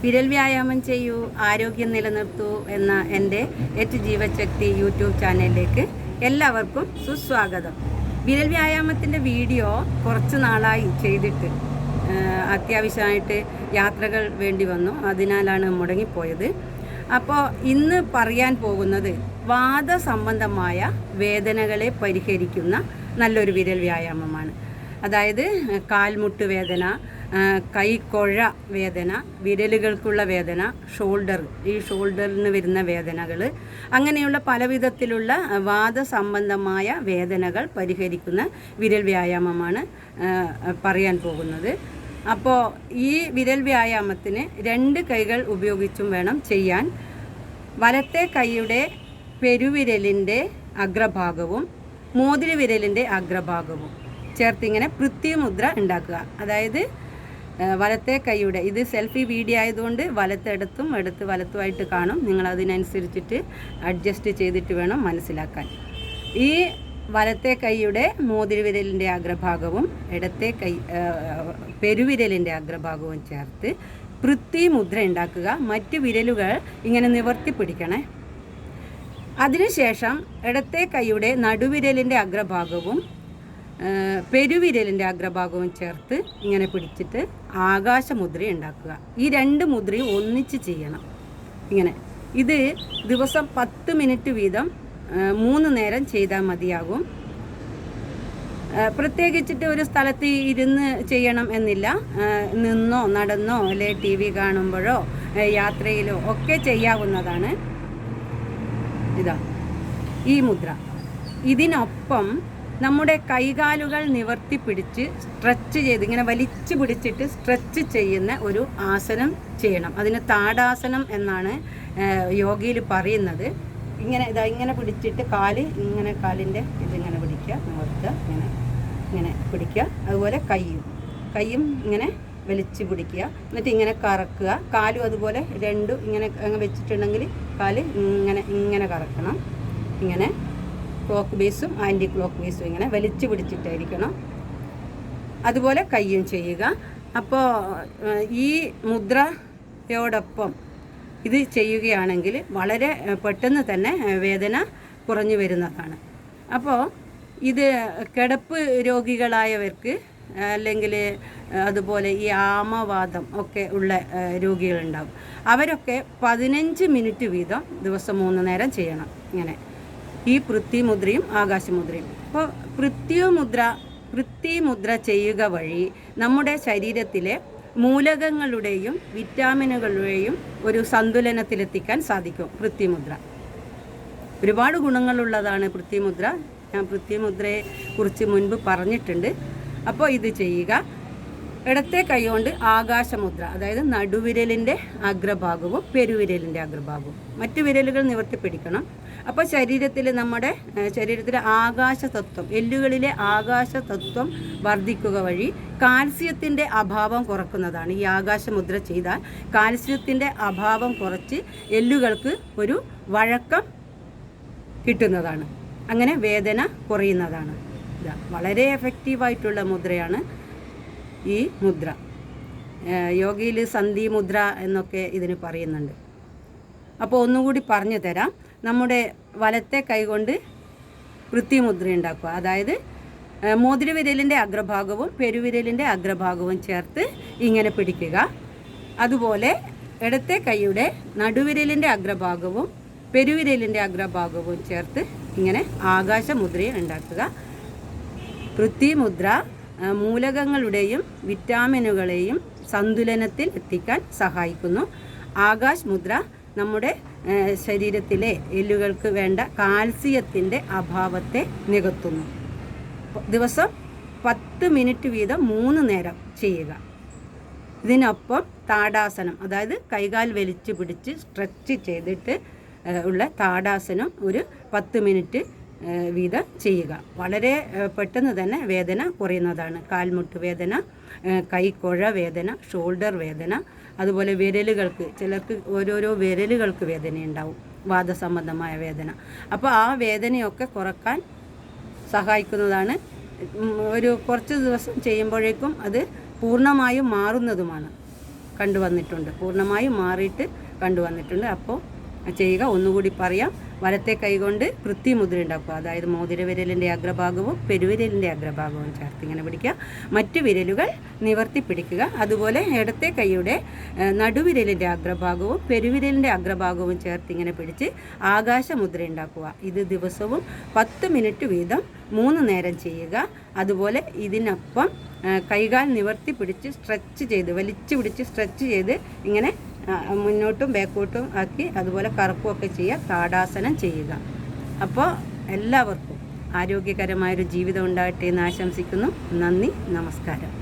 വിരൽ വ്യായാമം ചെയ്യൂ, ആരോഗ്യം നിലനിർത്തൂ എന്ന എൻ്റെ എറ്റ് ജീവശക്തി യൂട്യൂബ് ചാനലിലേക്ക് എല്ലാവർക്കും സുസ്വാഗതം. വിരൽ വ്യായാമത്തിൻ്റെ വീഡിയോ കുറച്ച് നാളായി ചെയ്തിട്ട് അത്യാവശ്യമായിട്ട് യാത്രകൾ വേണ്ടി വന്നു, അതിനാലാണ് മുടങ്ങിപ്പോയത്. അപ്പോൾ ഇന്ന് പറയാൻ പോകുന്നത് വാദസംബന്ധമായ വേദനകളെ പരിഹരിക്കുന്ന നല്ലൊരു വിരൽ വ്യായാമമാണ്. അതായത് കാൽമുട്ട് വേദന, കൈക്കൊഴ വേദന, വിരലുകൾക്കുള്ള വേദന, ഈ ഷോൾഡറിന് വരുന്ന വേദനകൾ, അങ്ങനെയുള്ള പല വിധത്തിലുള്ള വാദസംബന്ധമായ വേദനകൾ പരിഹരിക്കുന്ന വിരൽ വ്യായാമമാണ് പറയാൻ പോകുന്നത്. അപ്പോൾ ഈ വിരൽ വ്യായാമത്തിന് 2 കൈകൾ ഉപയോഗിച്ചും വേണം ചെയ്യാൻ. വലത്തെ കൈയുടെ പെരുവിരലിൻ്റെ അഗ്രഭാഗവും മോതിര വിരലിൻ്റെ അഗ്രഭാഗവും ചേർത്തിങ്ങനെ പൃഥ്വി മുദ്ര ഉണ്ടാക്കുക. അതായത് വലത്തെ കൈയുടെ, ഇത് സെൽഫി വീഡിയോ ആയതുകൊണ്ട് വലത്തെടുത്തും വലത്തുമായിട്ട് കാണും, നിങ്ങൾ അതിനനുസരിച്ചിട്ട് അഡ്ജസ്റ്റ് ചെയ്തിട്ട് വേണം മനസ്സിലാക്കാൻ. ഈ വലത്തെ കൈയുടെ മോതിര വിരലിൻ്റെ അഗ്രഭാഗവും ഇടത്തെ കൈ പെരുവിരലിൻ്റെ അഗ്രഭാഗവും ചേർത്ത് പൃഥ്വി മുദ്ര ഉണ്ടാക്കുക. മറ്റ് വിരലുകൾ ഇങ്ങനെ നിവർത്തി പിടിക്കണേ. അതിനുശേഷം ഇടത്തെ കൈയുടെ നടുവിരലിൻ്റെ അഗ്രഭാഗവും പെരുവിരലിൻ്റെ അഗ്രഭാഗവും ചേർത്ത് ഇങ്ങനെ പിടിച്ചിട്ട് ആകാശമുദ്ര ഉണ്ടാക്കുക. ഈ 2 മുദ്രയും ഒന്നിച്ച് ചെയ്യണം. ഇങ്ങനെ ഇത് ദിവസം 10 മിനിറ്റ് വീതം 3 നേരം ചെയ്താൽ മതിയാകും. പ്രത്യേകിച്ചിട്ട് ഒരു സ്ഥലത്ത് ഇരുന്ന് ചെയ്യണം എന്നില്ല. നിന്നോ നടന്നോ അല്ലെ TV കാണുമ്പോഴോ യാത്രയിലോ ഒക്കെ ചെയ്യാവുന്നതാണ്. ഇതാ ഈ മുദ്ര. ഇതിനൊപ്പം നമ്മുടെ കൈകാലുകൾ നിവർത്തി പിടിച്ച് സ്ട്രെച്ച് ചെയ്ത് ഇങ്ങനെ വലിച്ചു പിടിച്ചിട്ട് സ്ട്രെച്ച് ചെയ്യുന്ന ഒരു ആസനം ചെയ്യണം. അതിന് താടാസനം എന്നാണ് യോഗയിൽ പറയുന്നത്. ഇങ്ങനെ പിടിച്ചിട്ട് ഇങ്ങനെ കാലിൻ്റെ ഇതിങ്ങനെ പിടിക്കുക, നിവർത്തുക, ഇങ്ങനെ പിടിക്കുക. അതുപോലെ കൈയും ഇങ്ങനെ വലിച്ചു പിടിക്കുക. എന്നിട്ട് ഇങ്ങനെ കറക്കുക. കാലും അതുപോലെ 2 ഇങ്ങനെ വെച്ചിട്ടുണ്ടെങ്കിൽ കാല് ഇങ്ങനെ കറക്കണം. ഇങ്ങനെ ക്ലോക്ക് ബേസും ആൻറ്റി ക്ലോക്ക് ബേസും ഇങ്ങനെ വലിച്ചു പിടിച്ചിട്ടായിരിക്കണം. അതുപോലെ കൈയും ചെയ്യുക. അപ്പോൾ ഈ മുദ്രയോടൊപ്പം ഇത് ചെയ്യുകയാണെങ്കിൽ വളരെ പെട്ടെന്ന് തന്നെ വേദന കുറഞ്ഞു വരുന്നതാണ്. അപ്പോൾ ഇത് കിടപ്പ് രോഗികളായവർക്ക്, അല്ലെങ്കിൽ അതുപോലെ ഈ ആമവാദം ഒക്കെ ഉള്ള രോഗികളുണ്ടാവും, അവരൊക്കെ 15 മിനിറ്റ് വീതം ദിവസം 3 നേരം ചെയ്യണം. ഇങ്ങനെ ഈ പൃഥ്വി മുദ്രയും ആകാശമുദ്രയും. അപ്പോൾ പൃഥ്വി മുദ്ര ചെയ്യുക വഴി നമ്മുടെ ശരീരത്തിലെ മൂലകങ്ങളുടെയും വിറ്റാമിനുകളുടെയും ഒരു സന്തുലനത്തിലെത്തിക്കാൻ സാധിക്കും. പൃഥ്വി മുദ്ര ഒരുപാട് ഗുണങ്ങളുള്ളതാണ്. പൃഥ്വി മുദ്ര ഞാൻ പൃഥ്വി മുദ്രയെ കുറിച്ച് മുൻപ് പറഞ്ഞിട്ടുണ്ട്. അപ്പോൾ ഇത് ചെയ്യുക. ഇടത്തെ കൈ കൊണ്ട് ആകാശമുദ്ര, അതായത് നടുവിരലിൻ്റെ അഗ്രഭാഗവും പെരുവിരലിൻ്റെ അഗ്രഭാഗവും, മറ്റു വിരലുകൾ നിവർത്തി പിടിക്കണം. അപ്പോൾ നമ്മുടെ ശരീരത്തിലെ ആകാശതത്വം, എല്ലുകളിലെ ആകാശതത്വം വർദ്ധിക്കുക വഴി കാൽസ്യത്തിൻ്റെ അഭാവം കുറക്കുന്നതാണ്. ഈ ആകാശമുദ്ര ചെയ്താൽ കാൽസ്യത്തിൻ്റെ അഭാവം കുറച്ച് എല്ലുകൾക്ക് ഒരു വഴക്കം കിട്ടുന്നതാണ്. അങ്ങനെ വേദന കുറയുന്നതാണ്. വളരെ എഫക്റ്റീവായിട്ടുള്ള മുദ്രയാണ് ഈ മുദ്ര. യോഗയിൽ സന്ധി മുദ്ര എന്നൊക്കെ ഇതിന് പറയുന്നുണ്ട്. അപ്പോൾ ഒന്നുകൂടി പറഞ്ഞു തരാം. നമ്മുടെ വലത്തെ കൈകൊണ്ട് പൃഥ്വി മുദ്ര ഉണ്ടാക്കുക. അതായത് മോതിര വിരലിൻ്റെ അഗ്രഭാഗവും പെരുവിരലിൻ്റെ അഗ്രഭാഗവും ചേർത്ത് ഇങ്ങനെ പിടിക്കുക. അതുപോലെ ഇടത്തെ കൈയുടെ നടുവിരലിൻ്റെ അഗ്രഭാഗവും പെരുവിരലിൻ്റെ അഗ്രഭാഗവും ചേർത്ത് ഇങ്ങനെ ആകാശമുദ്രയെ ഉണ്ടാക്കുക. പൃഥ്വി മുദ്ര മൂലകങ്ങളുടെയും വിറ്റാമിനുകളെയും സന്തുലനത്തിൽ എത്തിക്കാൻ സഹായിക്കുന്നു. ആകാശ് മുദ്ര നമ്മുടെ ശരീരത്തിലെ എല്ലുകൾക്ക് വേണ്ട കാൽസ്യത്തിൻ്റെ അഭാവത്തെ നികത്തുന്നു. ദിവസം 10 മിനിറ്റ് വീതം 3 നേരം ചെയ്യുക. ഇതിനൊപ്പം താടാസനം, അതായത് കൈകാൽ വലിച്ചു പിടിച്ച് സ്ട്രെച്ച് ചെയ്തിട്ട് ഉള്ള താടാസനം ഒരു 10 മിനിറ്റ് വീതം ചെയ്യുക. വളരെ പെട്ടെന്ന് തന്നെ വേദന കുറയുന്നതാണ്. കാൽമുട്ട് വേദന, കൈക്കൊഴ വേദന, ഷോൾഡർ വേദന, അതുപോലെ വിരലുകൾക്ക്, ചിലർക്ക് ഓരോരോ വിരലുകൾക്ക് വേദനയുണ്ടാവും, വാദസംബന്ധമായ വേദന. അപ്പോൾ ആ വേദനയൊക്കെ കുറക്കാൻ സഹായിക്കുന്നതാണ്. ഒരു കുറച്ച് ദിവസം ചെയ്യുമ്പോഴേക്കും അത് പൂർണ്ണമായും മാറുന്നതുമാണ്. കണ്ടുവന്നിട്ടുണ്ട്, പൂർണ്ണമായും മാറിയിട്ട് കണ്ടുവന്നിട്ടുണ്ട്. അപ്പോൾ ചെയ്യുക. ഒന്നുകൂടി പറയാം. വലത്തെ കൈകൊണ്ട് പൃഥ്വിമുദ്ര ഉണ്ടാക്കുക. അതായത് മോതിരവിരലിൻ്റെ അഗ്രഭാഗവും പെരുവിരലിൻ്റെ അഗ്രഭാഗവും ചേർത്ത് ഇങ്ങനെ പിടിക്കുക. മറ്റു വിരലുകൾ നിവർത്തി പിടിക്കുക. അതുപോലെ ഇടത്തെ കൈയുടെ നടുവിരലിൻ്റെ അഗ്രഭാഗവും പെരുവിരലിൻ്റെ അഗ്രഭാഗവും ചേർത്ത് ഇങ്ങനെ പിടിച്ച് ആകാശമുദ്ര ഉണ്ടാക്കുക. ഇത് ദിവസവും 10 മിനിറ്റ് വീതം 3 നേരം ചെയ്യുക. അതുപോലെ ഇതിനൊപ്പം കൈകാൽ നിവർത്തി പിടിച്ച് സ്ട്രെച്ച് ചെയ്ത് വലിച്ചു പിടിച്ച് സ്ട്രെച്ച് ചെയ്ത് ഇങ്ങനെ മുന്നോട്ടും ബാക്കോട്ടും ആക്കി അതുപോലെ കറക്കുകയൊക്കെ ചെയ്യുക. താടാസനം ചെയ്യുക. അപ്പോൾ എല്ലാവർക്കും ആരോഗ്യകരമായൊരു ജീവിതം ഉണ്ടാകട്ടെ എന്ന് ആശംസിക്കുന്നു. നന്ദി, നമസ്കാരം.